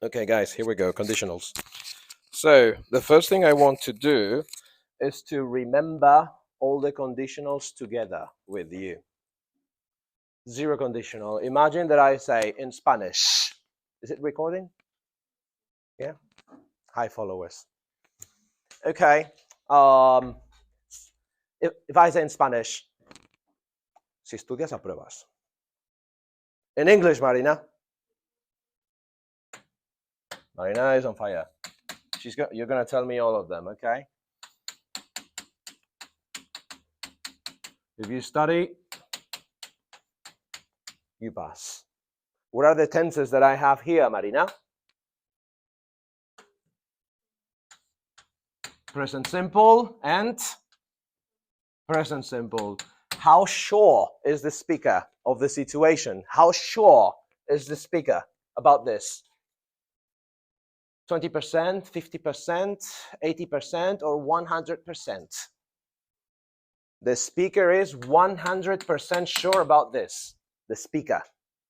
Okay, guys, here we go, conditionals. So the first thing I want to do is to remember all the conditionals together with you. Zero conditional. Imagine that I say in Spanish. Is it recording? Yeah? Hi, followers. Okay. If I say in Spanish, si estudias, apruebas. In English, Marina. Marina is on fire. You're going to tell me all of them, okay? If you study, you pass. What are the tenses that I have here, Marina? Present simple and present simple. How sure is the speaker of the situation? How sure is the speaker about this? 20%, 50%, 80%, or 100%? The speaker is 100% sure about this. The speaker.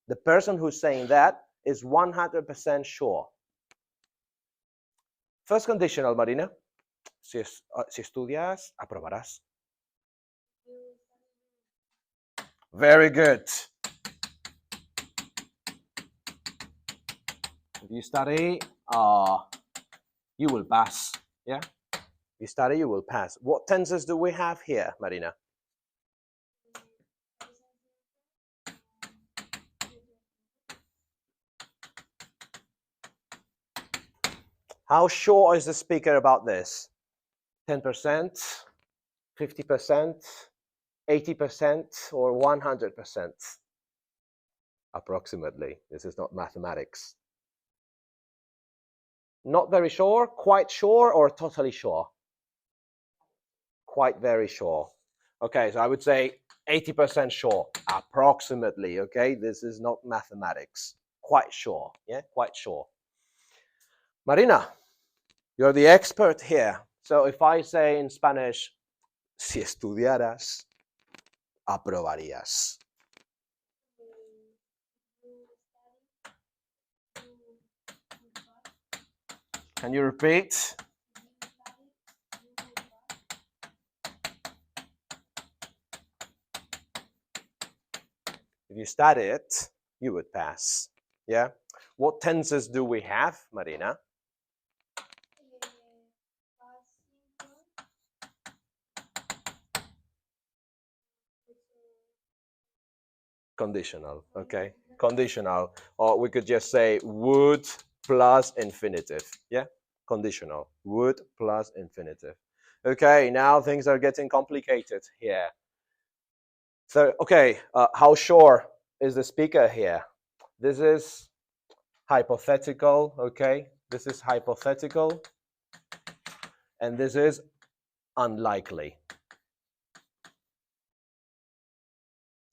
The person who's saying that is 100% sure. First conditional, Marina. Si estudias, aprobarás. Very good. If you study, you will pass. Yeah? If you study, you will pass. What tenses do we have here, Marina? How sure is the speaker about this? 10%, 50%, 80%, or 100%? Approximately. This is not mathematics. Not very sure, quite sure, or totally sure? Quite very sure. Okay, so I would say 80% sure, approximately, okay? This is not mathematics. Quite sure, yeah? Quite sure. Marina, you're the expert here. So if I say in Spanish, si estudiaras, aprobarías. Can you repeat? If you study it, you would pass. Yeah? What tenses do we have, Marina? Conditional, okay? Conditional. Or we could just say would plus infinitive. Yeah? Conditional. Would plus infinitive. Okay, now things are getting complicated here. So, okay, how sure is the speaker here? This is hypothetical, okay? This is hypothetical. And this is unlikely.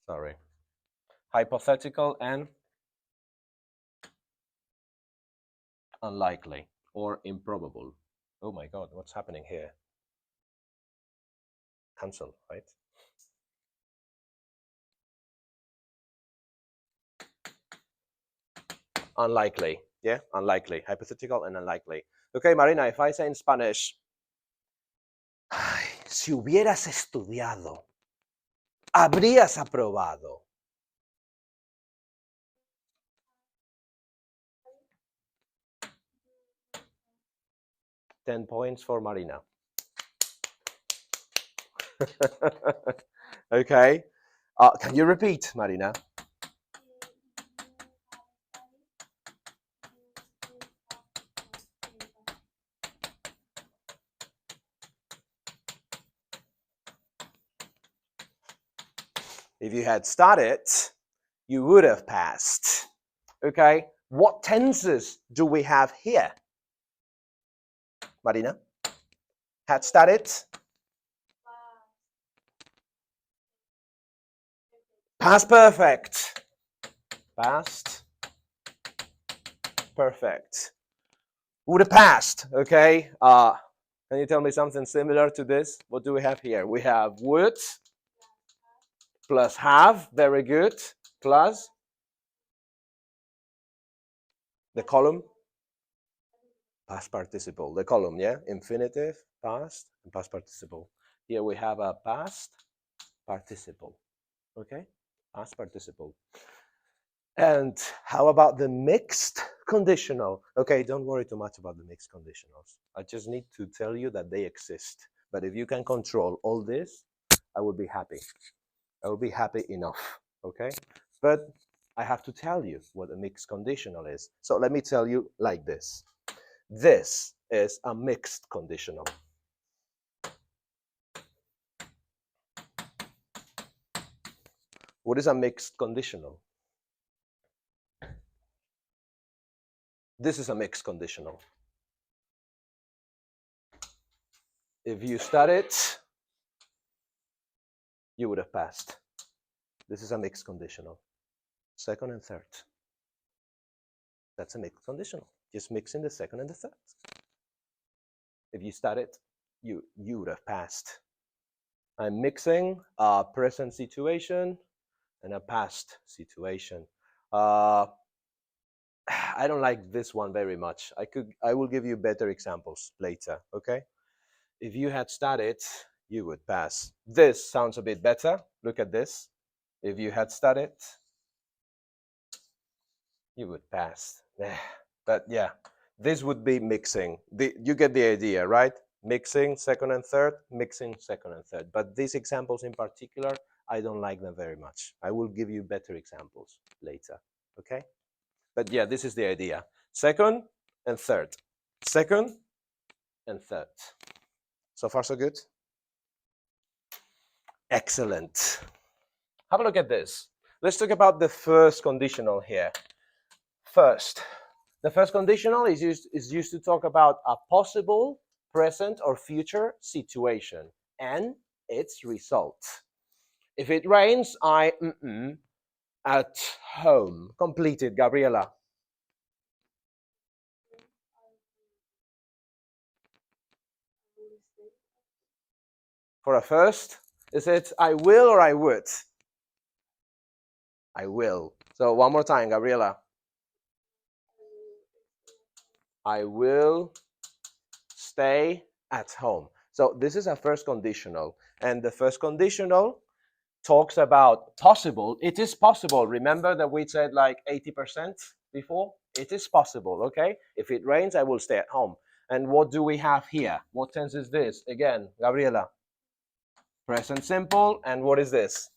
Sorry. Hypothetical and unlikely or improbable. Oh my God, what's happening here? Cancel, right? Unlikely, yeah, unlikely. Hypothetical and unlikely. Okay, Marina, if I say in Spanish, ay, si hubieras estudiado, habrías aprobado. $10 points for Marina. Okay. Can you repeat, Marina? If you had studied, you would have passed. Okay. What tenses do we have here? Marina? Had studied? Past perfect. Past perfect. Would have passed, okay? Can you tell me something similar to this? What do we have here? We have would plus have, very good, plus the column past participle, the column, yeah? Infinitive, past, and past participle. Here we have a past participle, okay? Past participle. And how about the mixed conditional? Okay, don't worry too much about the mixed conditionals. I just need to tell you that they exist. But if you can control all this, I will be happy. I will be happy enough, okay? But I have to tell you what a mixed conditional is. So let me tell you like this. This is a mixed conditional. What is a mixed conditional? This is a mixed conditional. If you studied, you would have passed. This is a mixed conditional. Second and third. That's a mixed conditional. Just mixing the second and the third. If you studied, you would have passed. I'm mixing a present situation and a past situation. I don't like this one very much. I will give you better examples later, okay? If you had studied, you would pass. This sounds a bit better. Look at this. If you had studied, you would pass. But yeah, this would be mixing. You get the idea, right? Mixing second and third, mixing second and third. But these examples in particular, I don't like them very much. I will give you better examples later, okay? But yeah, this is the idea. Second and third. Second and third. So far, so good? Excellent. Have a look at this. Let's talk about the first conditional here. First, the first conditional is used to talk about a possible present or future situation and its result. If it rains, I at home. Completed, Gabriela. For a first, is it I will or I would? I will. So one more time, Gabriela. I will stay at home. So this is a first conditional. And the first conditional talks about possible. It is possible. Remember that we said like 80% before? It is possible, okay? If it rains, I will stay at home. And what do we have here? What tense is this? Again, Gabriela. Present simple. And what is this?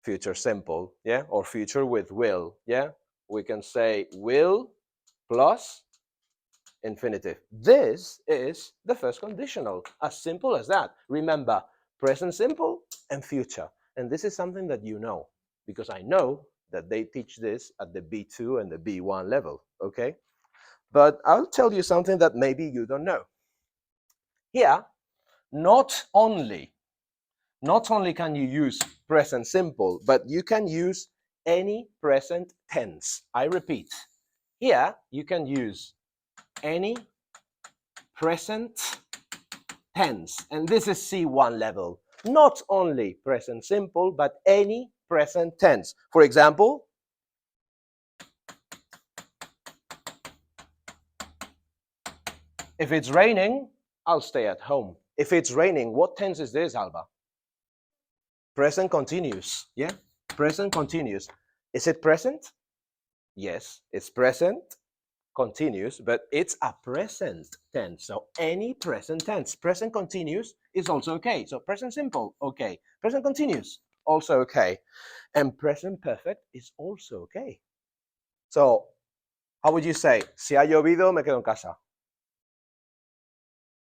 Future simple, yeah? Or future with will, yeah? We can say will plus infinitive. This is the first conditional, as simple as that. Remember, present simple and future. And this is something that you know, because I know that they teach this at the B2 and the B1 level, okay? But I'll tell you something that maybe you don't know. Here, not only can you use present simple, but you can use any present tense. I repeat, here you can use any present tense, and this is C1 level. Not only present simple, but any present tense. For example, if it's raining, I'll stay at home. If it's raining, what tense is this, Alba? Present continuous, yeah? Present continuous. Is it present? Yes, it's present continuous, but it's a present tense. So any present tense. Present continuous is also okay. So present simple, okay. Present continuous, also okay. And present perfect is also okay. So how would you say? Si ha llovido, me quedo en casa.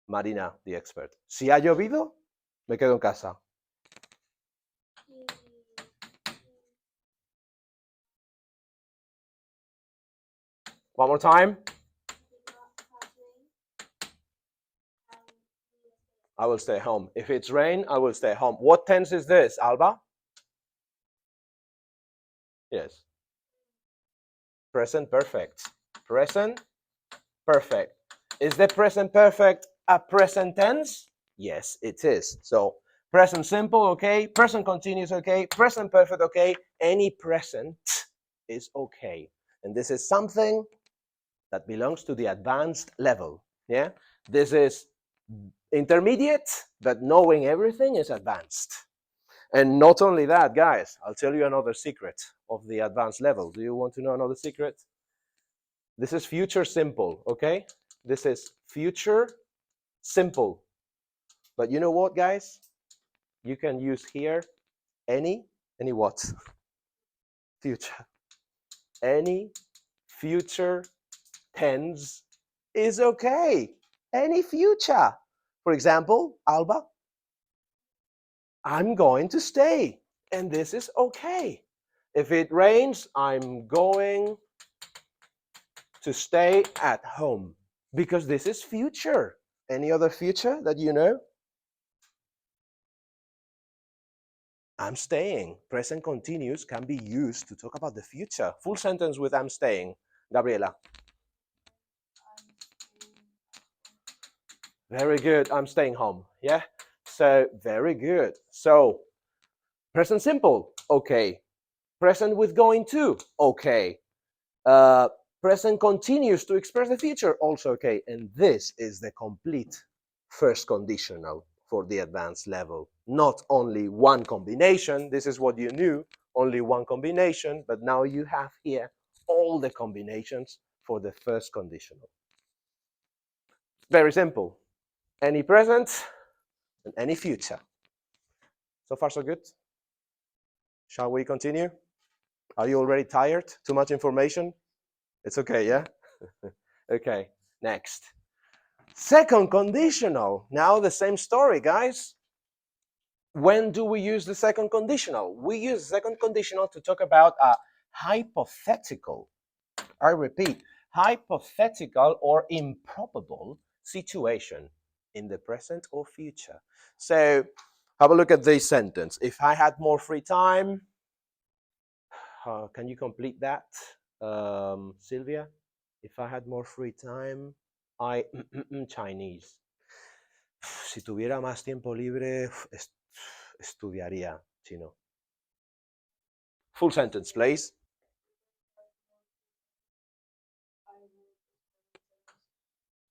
Marina, the expert. Si ha llovido, me quedo en casa. One more time. I will stay home. If it's rain, I will stay home. What tense is this, Alba? Yes. Present perfect. Present perfect. Is the present perfect a present tense? Yes, it is. So present simple, okay. Present continuous, okay. Present perfect, okay. Any present is okay. And this is something that belongs to the advanced level. Yeah, this is intermediate, but knowing everything is advanced. And not only that, guys, I'll tell you another secret of the advanced level. Do you want to know another secret? This is future simple, okay? This is future simple. But you know what, guys? You can use here any what? Future. Any future tense is okay. Any future. For example, Alba, I'm going to stay, and this is okay. If it rains, I'm going to stay at home, because this is future. Any other future that you know? I'm staying. Present continuous can be used to talk about the future. Full sentence with I'm staying. Gabriela. Very good. I'm staying home. Yeah. So very good. So present simple. Okay. Present with going to. Okay. Uh, present continuous to express the future. Also okay. And this is the complete first conditional for the advanced level. Not only one combination. This is what you knew. Only one combination. But now you have here all the combinations for the first conditional. Very simple. Any present and any future. So far, so good. Shall we continue? Are you already tired? Too much information? It's okay, yeah? Okay, next. Second conditional. Now the same story, guys. When do we use the second conditional? We use the second conditional to talk about a hypothetical, I repeat, hypothetical or improbable situation in the present or future. So have a look at this sentence. If I had more free time, can you complete that, Sylvia? If I had more free time, I Chinese. Si tuviera más tiempo libre, estudiaría chino. Full sentence, please.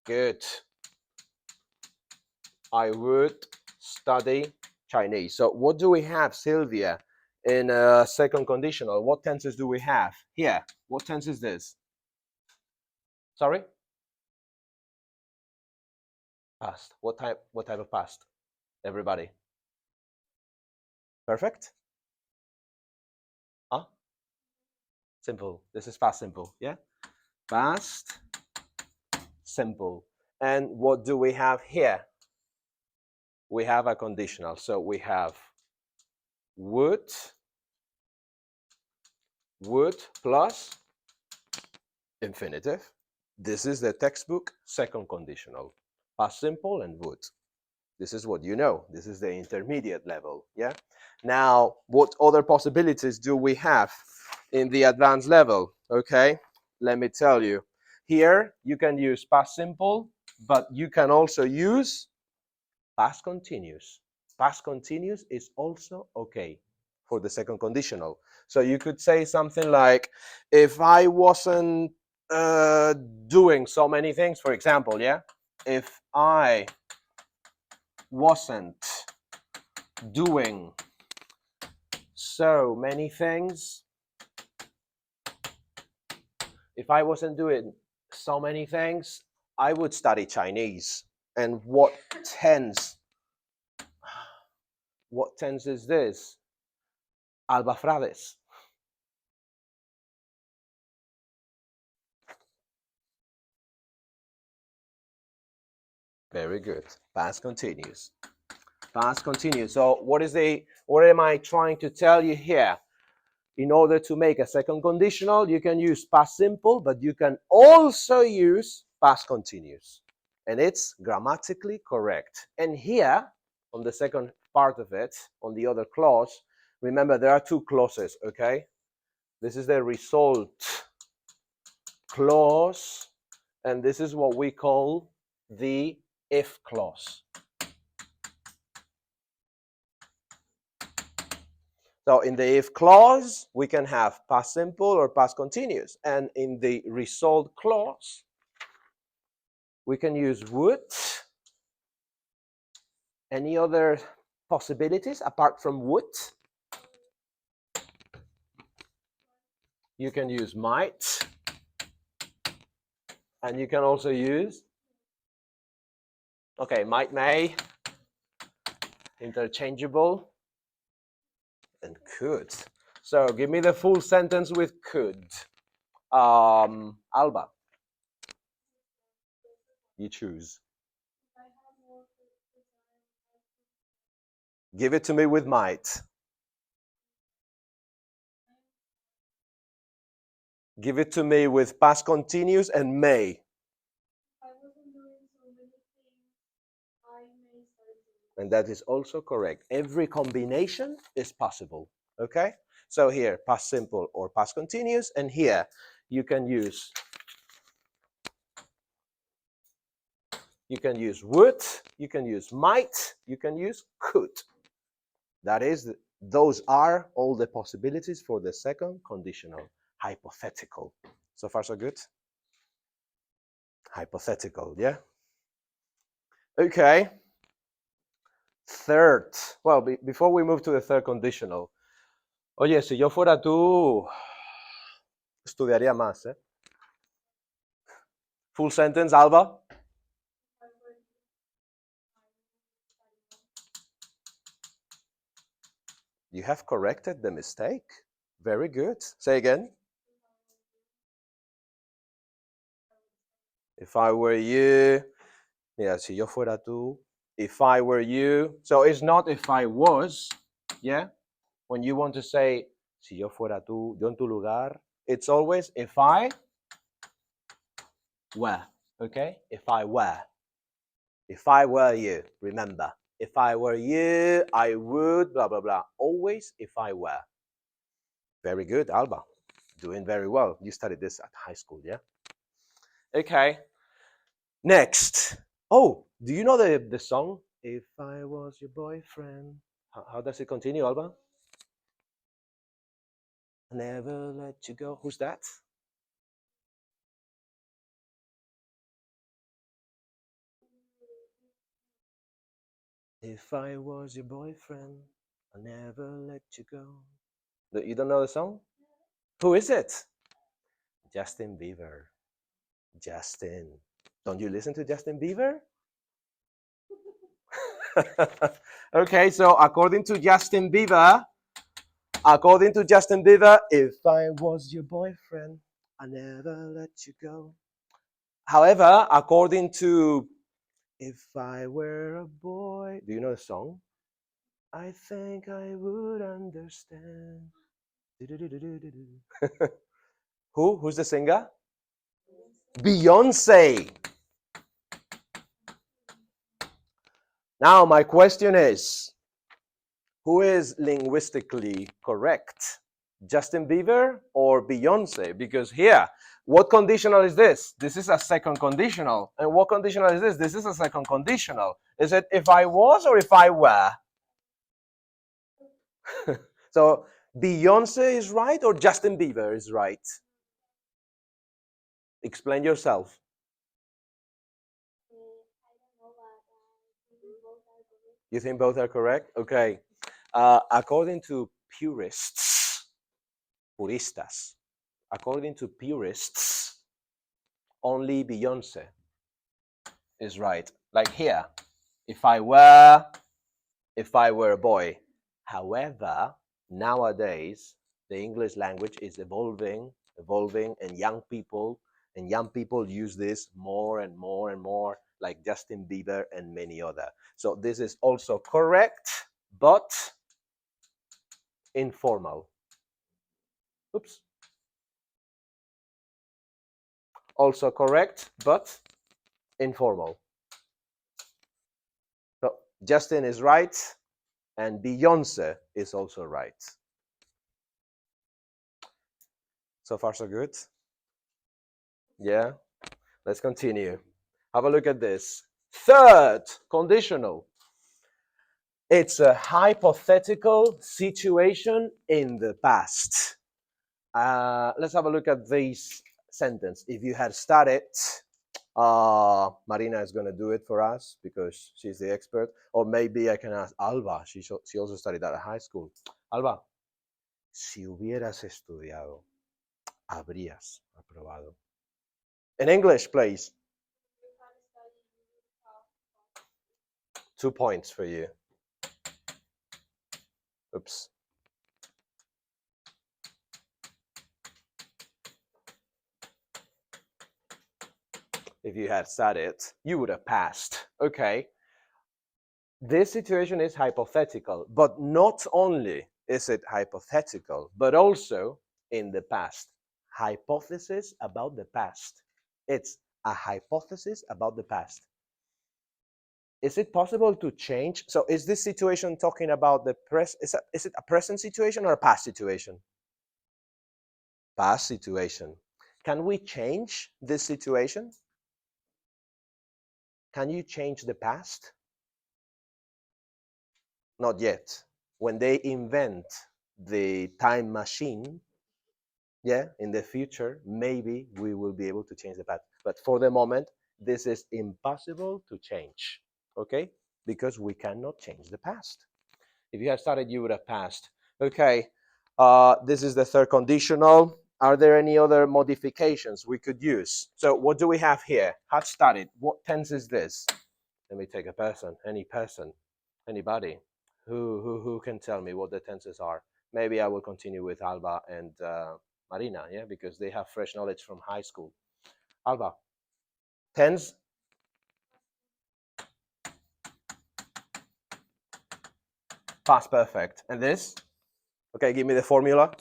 Good. I would study Chinese. So what do we have, Sylvia, in a second conditional? What tenses do we have here? What tense is this? Sorry? Past. What type of past? Everybody. Perfect? Huh? Simple. This is past simple. Yeah? Past simple. And what do we have here? We have a conditional. So we have would plus infinitive. This is the textbook second conditional. Past simple and would. This is what you know. This is the intermediate level. Yeah. Now, what other possibilities do we have in the advanced level? Okay. Let me tell you. Here, you can use past simple, but you can also use past continuous. Past continuous is also okay for the second conditional. So you could say something like, if I wasn't doing so many things, for example, yeah, if I wasn't doing so many things, if I wasn't doing so many things, I would study Chinese. And what tense is this? Albafrades. Very good. Past continuous. Past continuous. So what am I trying to tell you here? In order to make a second conditional, you can use past simple, but you can also use past continuous. And it's grammatically correct. And here, on the second part of it, on the other clause, remember there are two clauses, okay? This is the result clause, and this is what we call the if clause. So in the if clause, we can have past simple or past continuous. And in the result clause, We can use would. Any other possibilities apart from would? You can use might. And you can also use, okay, might, may, interchangeable, and could. So give me the full sentence with could. Alba, you choose. Give it to me with might. Give it to me with past continuous and may. And that is also correct. Every combination is possible. Okay? So here, past simple or past continuous, and here you can use would, you can use might, you can use could. That is, those are all the possibilities for the second conditional, hypothetical. So far, so good? Hypothetical, yeah? Okay. Third. Well, before we move to the third conditional. Oye, si yo fuera tú, estudiaría más, ¿eh? Full sentence, Alba? You have corrected the mistake. Very good. Say again. If I were you, yeah, si yo fuera tú, if I were you. So it's not if I was, yeah? When you want to say, si yo fuera tú, yo en tu lugar, it's always if I were, okay? If I were. If I were you, remember. If I were you, I would, blah, blah, blah. Always if I were. Very good, Alba. Doing very well. You studied this at high school, yeah? Okay. Next. Oh, do you know the song? If I was your boyfriend. How does it continue, Alba? Never let you go. Who's that? If I was your boyfriend, I'll never let you go. You don't know the song? Who is it? Justin Bieber. Justin. Don't you listen to Justin Bieber? Okay, so according to Justin Bieber, if I was your boyfriend, I never let you go. However, according to if I were a boy, do you know the song? I think I would understand. Who's the singer? Beyonce. Now my question is, who is linguistically correct? Justin Bieber or Beyonce? Because here, what conditional is this? This is a second conditional. And what conditional is this? This is a second conditional. Is it if I was or if I were? So Beyonce is right or Justin Bieber is right? Explain yourself. You think both are correct? Okay. According to puristas, according to purists, only Beyonce is right. Like here, if I were a boy. However, nowadays the English language is evolving, and young people use this more and more and more, like Justin Bieber and many other. So this is also correct, but informal. Oops. Also correct, but informal. So Justin is right, and Beyonce is also right. So far, so good? Yeah? Let's continue. Have a look at this. Third conditional. It's a hypothetical situation in the past. Let's have a look at this sentence. If you had studied Marina is going to do it for us because she's the expert. Or maybe I can ask Alba. She also studied at a high school. Alba, si hubieras estudiado, habrías aprobado. In English, please. 2 points for you. Oops. If you had studied, you would have passed. Okay. This situation is hypothetical, but not only is it hypothetical, but also in the past. Hypothesis about the past. It's a hypothesis about the past. Is it possible to change? So is this situation talking about the is it a present situation or a past situation? Past situation. Can we change this situation? Can you change the past? Not yet. When they invent the time machine, yeah, in the future, maybe we will be able to change the past. But for the moment, this is impossible to change, okay? Because we cannot change the past. If you had started, you would have passed. Okay, this is the third conditional. Are there any other modifications we could use? So what do we have here? Had started. What tense is this? Let me take a person, anybody. Who can tell me what the tenses are? Maybe I will continue with Alba and Marina, yeah, because they have fresh knowledge from high school. Alba, tense. Past perfect. And this? Okay, give me the formula.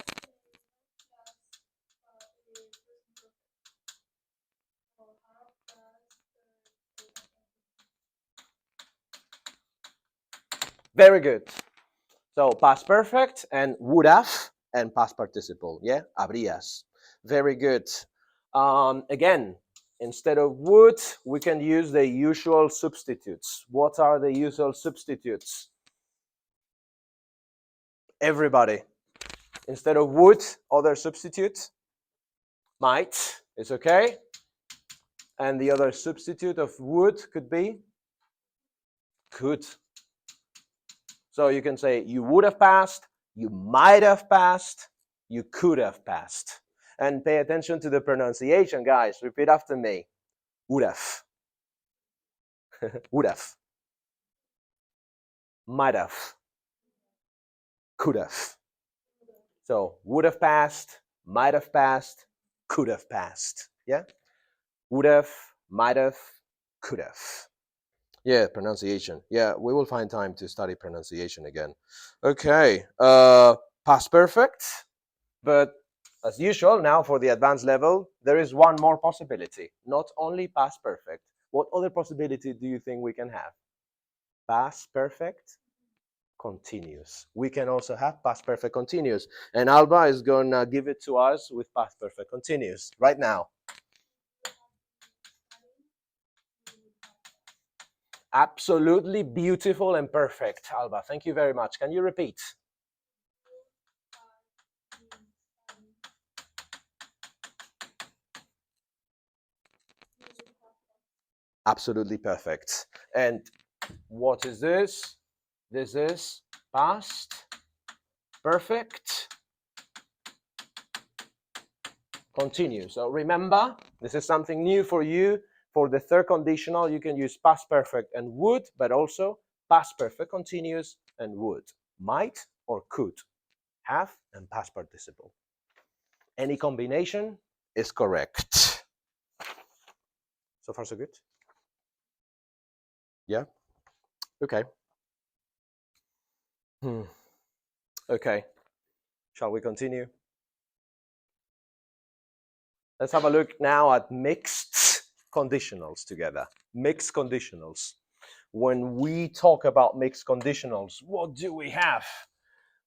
Very good. So past perfect and would have and past participle. Yeah, habrías. Very good. Again, instead of would, we can use the usual substitutes. What are the usual substitutes? Everybody. Instead of would, other substitute. Might is okay. And the other substitute of would could be could. So you can say you would have passed, you might have passed, you could have passed. And pay attention to the pronunciation, guys. Repeat after me. Would have. Would have. Might have. Could have. So would have passed, might have passed, could have passed. Yeah? Would have, might have, could have. Yeah, pronunciation. Yeah, we will find time to study pronunciation again. Okay. Past perfect. But as usual, now for the advanced level, there is one more possibility. Not only past perfect. What other possibility do you think we can have? Past perfect continuous. We can also have past perfect continuous. And Alba is going to give it to us with past perfect continuous right now. Absolutely beautiful and perfect, Alba. Thank you very much. Can you repeat? Absolutely perfect. And what is this? This is past perfect continuous. So remember, this is something new for you. For the third conditional, you can use past perfect and would, but also past perfect continuous and would. Might or could. Have and past participle. Any combination is correct. So far, so good? Yeah? Okay. Okay. Shall we continue? Let's have a look now at mixed conditionals together. Mixed conditionals. When we talk about mixed conditionals, what do we have?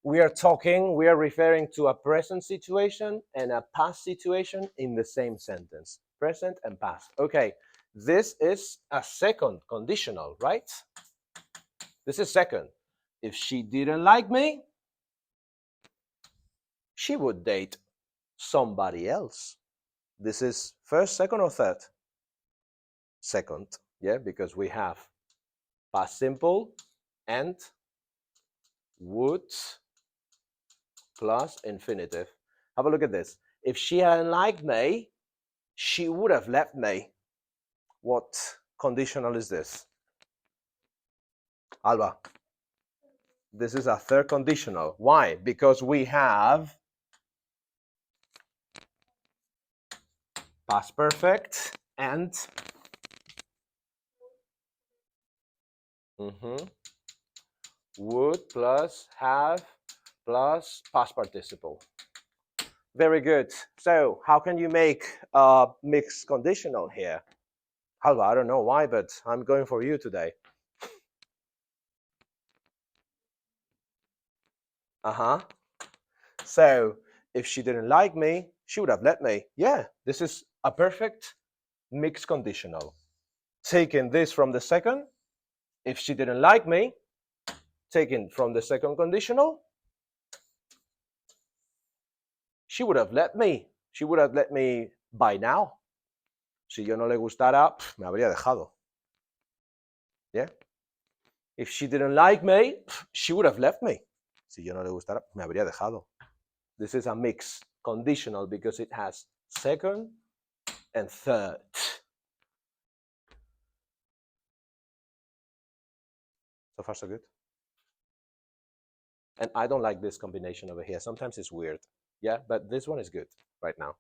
We are referring to a present situation and a past situation in the same sentence. Present and past. Okay, this is a second conditional, right? This is second. If she didn't like me, she would date somebody else. This is first, second, or third? second, yeah, because we have past simple and would plus infinitive. Have a look at this. If she hadn't liked me, she would have left me. What conditional is this? Alba, this is a third conditional. Why? Because we have past perfect and would plus have plus past participle. Very good. So how can you make a mixed conditional here? Alba, I don't know why, but I'm going for you today. Uh-huh. So if she didn't like me, she would have let me. Yeah, this is a perfect mixed conditional. Taking this from the second, if she didn't like me, taken from the second conditional, she would have let me. She would have let me by now. Si yo no le gustara, me habría dejado. Yeah? If she didn't like me, she would have left me. Si yo no le gustara, me habría dejado. This is a mixed conditional because it has second and third. So far, so good. And I don't like this combination over here. Sometimes it's weird. Yeah, but this one is good right now.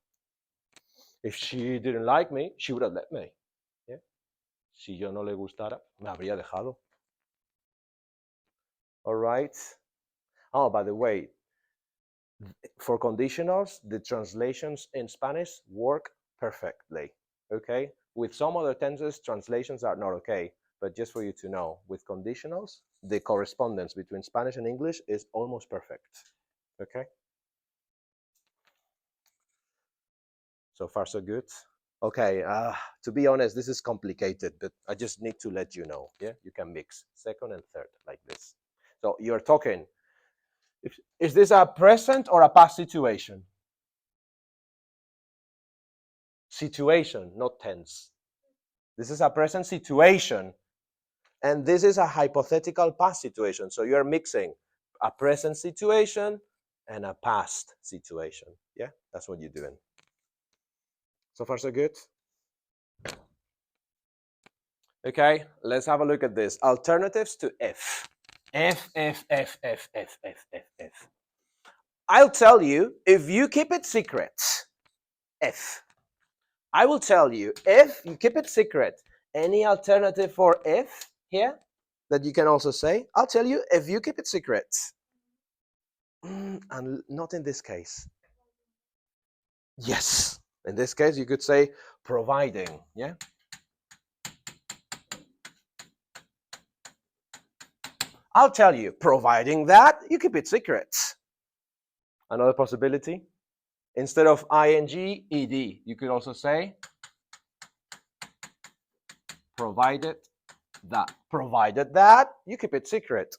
If she didn't like me, she would have let me. Yeah? Si yo no le gustara, me habría dejado. All right. Oh, by the way, for conditionals, the translations in Spanish work perfectly. Okay? With some other tenses, translations are not okay. But just for you to know, with conditionals, the correspondence between Spanish and English is almost perfect. Okay? So far, so good. Okay, to be honest, this is complicated, but I just need to let you know. Yeah, you can mix second and third like this. So you're talking. Is this a present or a past situation? Situation, not tense. This is a present situation, and this is a hypothetical past situation. So you're mixing a present situation and a past situation. Yeah, that's what you're doing. So far, so good. Okay, let's have a look at this. Alternatives to if. If. I'll tell you if you keep it secret. If. I will tell you if you keep it secret. Any alternative for if here that you can also say? I'll tell you if you keep it secret. And not in this case. Yes. In this case, you could say providing. Yeah. I'll tell you, providing that you keep it secret. Another possibility. Instead of ing, ed, you could also say provided that. Provided that, you keep it secret.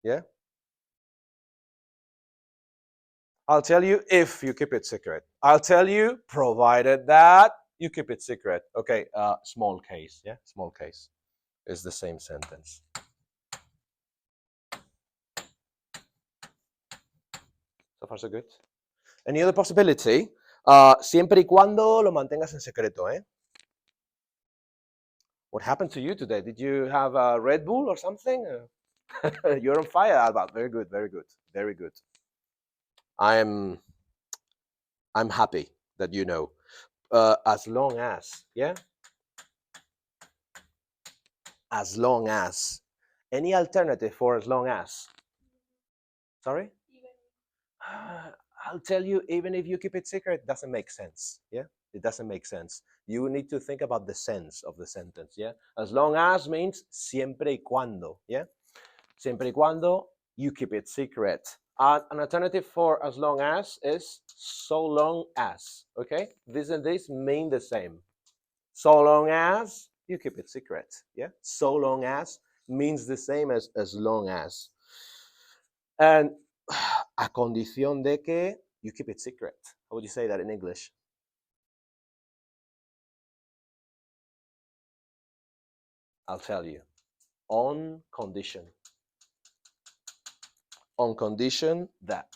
Yeah? I'll tell you if you keep it secret. I'll tell you provided that you keep it secret. Okay, small case. Yeah, small case is the same sentence. So far, so good. Any other possibility? Siempre y cuando lo mantengas en secreto, ¿eh? What happened to you today? Did you have a Red Bull or something? You're on fire, Alba. Very good, very good, very good. I'm happy that you know. As long as, yeah? As long as. Any alternative for as long as? Sorry? I'll tell you, even if you keep it secret, it doesn't make sense. Yeah? It doesn't make sense. You need to think about the sense of the sentence. Yeah? As long as means siempre y cuando. Yeah? Siempre y cuando you keep it secret. An alternative for as long as is so long as. Okay? This and this mean the same. So long as you keep it secret. Yeah? So long as means the same as long as. And a condición de que you keep it secret. How would you say that in English? I'll tell you. On condition. On condition that.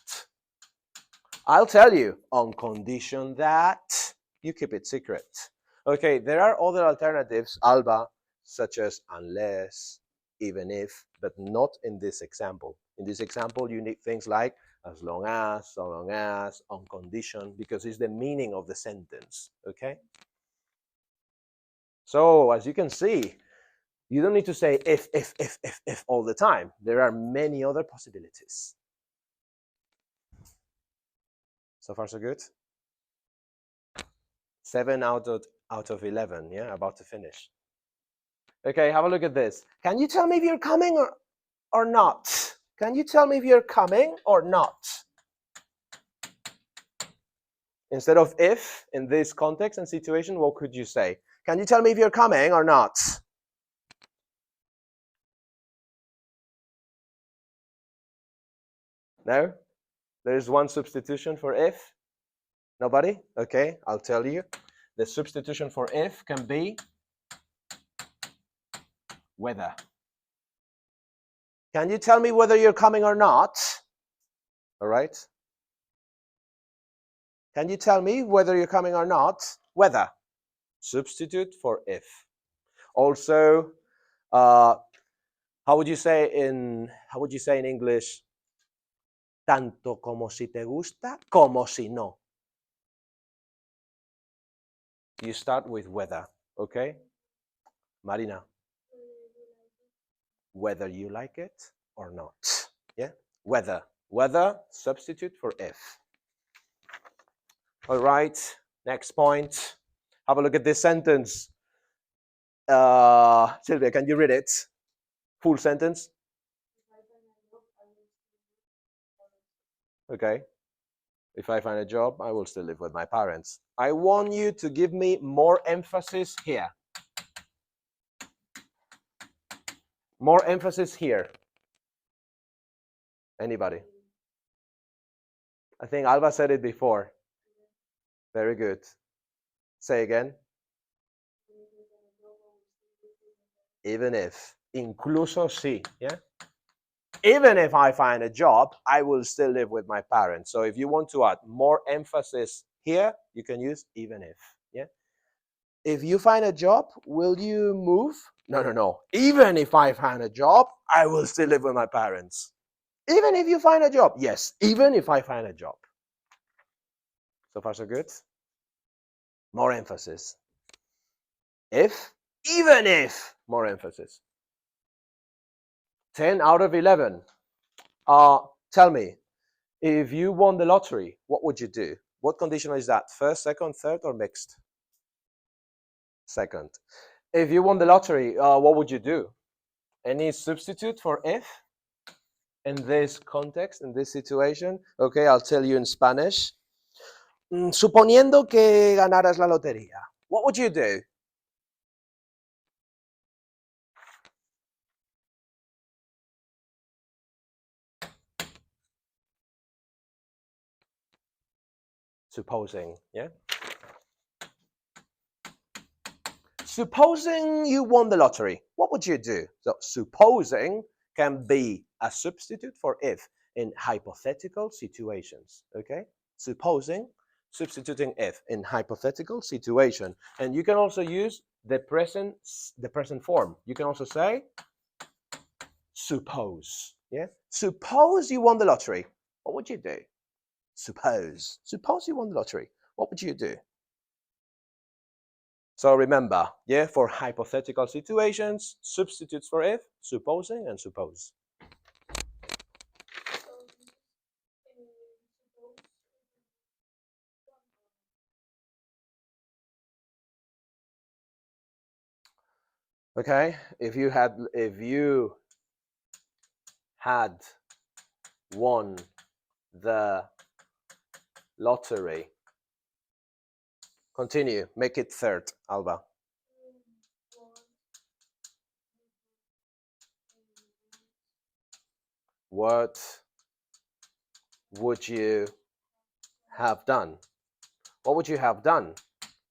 I'll tell you. On condition that you keep it secret. Okay, there are other alternatives, Alba, such as unless, even if, but not in this example. In this example, you need things like as long as, so long as, on condition, because it's the meaning of the sentence, okay? So, as you can see, you don't need to say if all the time. There are many other possibilities. So far, so good? 7 out of 11, yeah, about to finish. Okay, have a look at this. Can you tell me if you're coming or not? Can you tell me if you're coming or not? Instead of if, in this context and situation, what could you say? Can you tell me if you're coming or not? No? There's one substitution for if? Nobody? Okay, I'll tell you. The substitution for if can be whether. Can you tell me whether you're coming or not? All right. Can you tell me whether you're coming or not? Whether. Substitute for if. Also, how would you say in English? Tanto como si te gusta, como si no. You start with whether, okay? Marina. Whether you like it or not. Yeah? Whether. Whether, substitute for if. All right, next point. Have a look at this sentence. Sylvia, can you read it? Full sentence. Okay. If I find a job, I will still live with my parents. I want you to give me more emphasis here. More emphasis here. Anybody? I think Alba said it before. Very good. Say again. Even if. Incluso si. Yeah? Even if I find a job, I will still live with my parents. So if you want to add more emphasis here, you can use even if. Yeah. If you find a job, will you move? No. Even if I find a job, I will still live with my parents. Even if you find a job. Yes, even if I find a job. So far, so good. More emphasis. If, even if, more emphasis. 10 out of 11. Tell me, if you won the lottery, what would you do? What conditional is that? First, second, third, or mixed? Second. If you won the lottery, what would you do? Any substitute for if in this context, in this situation? Okay, I'll tell you in Spanish. Suponiendo que ganaras la lotería, what would you do? Supposing, yeah? Supposing you won the lottery, what would you do? So supposing can be a substitute for if in hypothetical situations, okay? Supposing, substituting if in hypothetical situation. And you can also use the present form. You can also say suppose, yeah? Suppose you won the lottery, what would you do? Suppose you won the lottery, what would you do? So remember, yeah, for hypothetical situations, substitutes for if, supposing and suppose. Okay, if you had won the lottery, continue, make it third, Alba. What would you have done? What would you have done?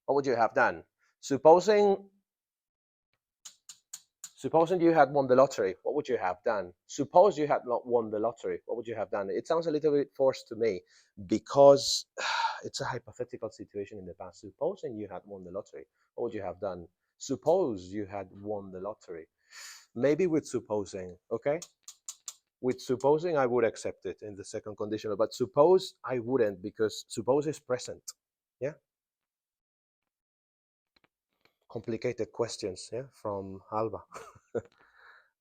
What would you have done? Supposing Supposing you had won the lottery, what would you have done? Suppose you had not won the lottery, what would you have done? It sounds a little bit forced to me because it's a hypothetical situation in the past. Supposing you had won the lottery, what would you have done? Suppose you had won the lottery. Maybe with supposing, okay? With supposing, I would accept it in the second conditional, but suppose I wouldn't because suppose is present. Yeah? Complicated questions, yeah, from Alba.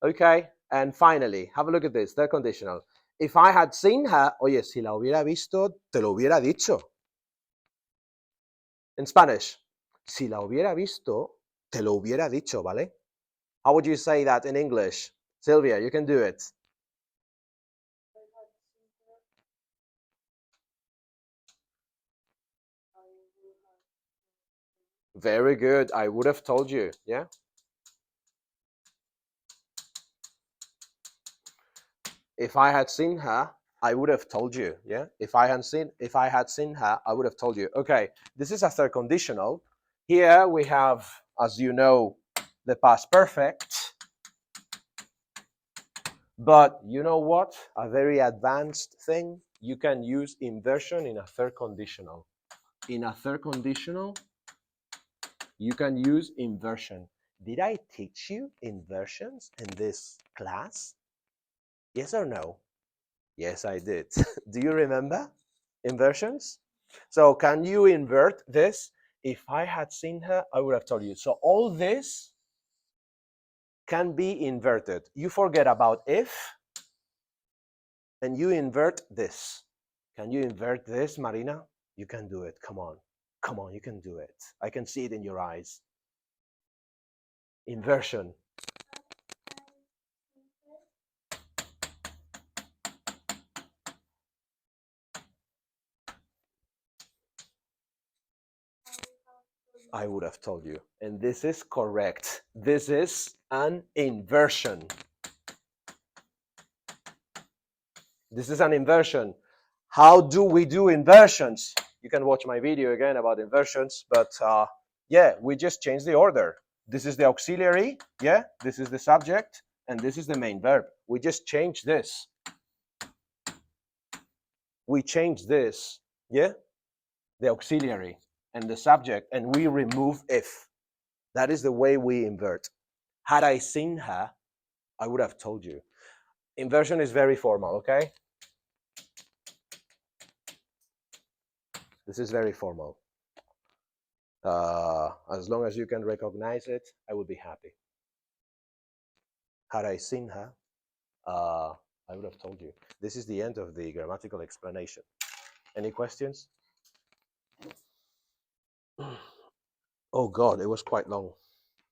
Okay, and finally, have a look at this. They're conditional. If I had seen her, oye, si la hubiera visto, te lo hubiera dicho. In Spanish, si la hubiera visto, te lo hubiera dicho, ¿vale? How would you say that in English? Sylvia, you can do it. Very good. I would have told you, yeah? If I had seen her, I would have told you, yeah? If I had seen her, I would have told you. Okay, this is a third conditional. Here we have, as you know, the past perfect. But you know what? A very advanced thing, you can use inversion in a third conditional. In a third conditional, you can use inversion. Did I teach you inversions in this class? Yes or no? Yes, I did. Do you remember inversions? So can you invert this? If I had seen her, I would have told you. So all this can be inverted. You forget about if, and you invert this. Can you invert this, Marina? You can do it. Come on. Come on, you can do it. I can see it in your eyes. Inversion. I would have told you. And this is correct. This is an inversion. This is an inversion. How do we do inversions? You can watch my video again about inversions, but yeah, we just change the order. This is the auxiliary, yeah, this is the subject, and this is the main verb. We just change this. We change this, yeah, the auxiliary and the subject, and we remove if. That is the way we invert. Had I seen her, I would have told you. Inversion is very formal, okay? This is very formal. As long as you can recognize it, I would be happy. Had I seen her, I would have told you. This is the end of the grammatical explanation. Any questions? Oh God, it was quite long.